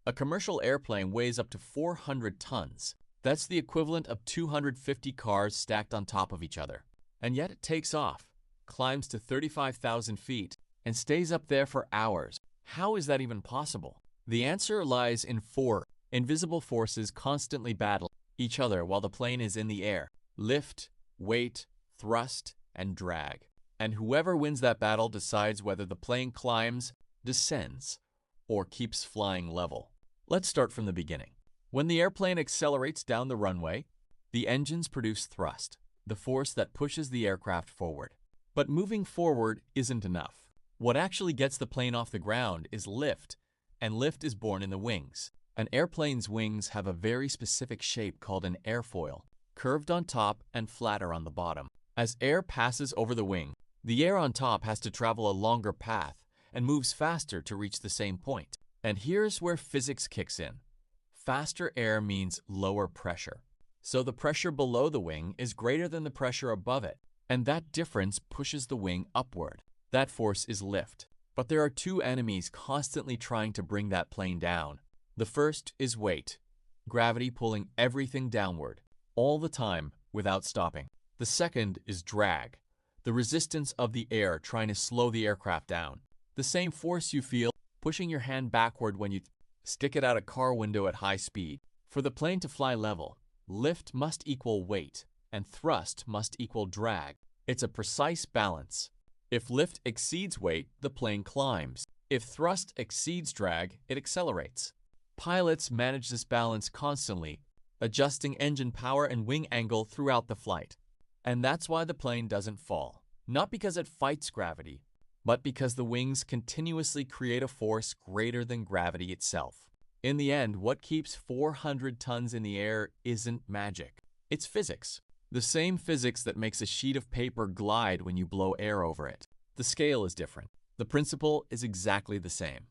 A commercial airplane weighs up to 400 tons. That's the equivalent of 250 cars stacked on top of each other. And yet it takes off, climbs to 35,000 feet, and stays up there for hours. How is that even possible? The answer lies in four invisible forces constantly battle each other while the plane is in the air: lift, weight, thrust, and drag. And whoever wins that battle decides whether the plane climbs, descends, or keeps flying level. Let's start from the beginning. When the airplane accelerates down the runway, the engines produce thrust, the force that pushes the aircraft forward. But moving forward isn't enough. What actually gets the plane off the ground is lift, and lift is born in the wings. An airplane's wings have a very specific shape called an airfoil, curved on top and flatter on the bottom. As air passes over the wing, the air on top has to travel a longer path and moves faster to reach the same point. And here's where physics kicks in. Faster air means lower pressure. So the pressure below the wing is greater than the pressure above it, and that difference pushes the wing upward. That force is lift. But there are two enemies constantly trying to bring that plane down. The first is weight, gravity pulling everything downward, all the time without stopping. The second is drag, the resistance of the air trying to slow the aircraft down. The same force you feel pushing your hand backward when you stick it out a car window at high speed. For the plane to fly level, lift must equal weight, and thrust must equal drag. It's a precise balance. If lift exceeds weight, the plane climbs. If thrust exceeds drag, it accelerates. Pilots manage this balance constantly, adjusting engine power and wing angle throughout the flight. And that's why the plane doesn't fall. Not because it fights gravity, but because the wings continuously create a force greater than gravity itself. In the end, what keeps 400 tons in the air isn't magic. It's physics. The same physics that makes a sheet of paper glide when you blow air over it. The scale is different. The principle is exactly the same.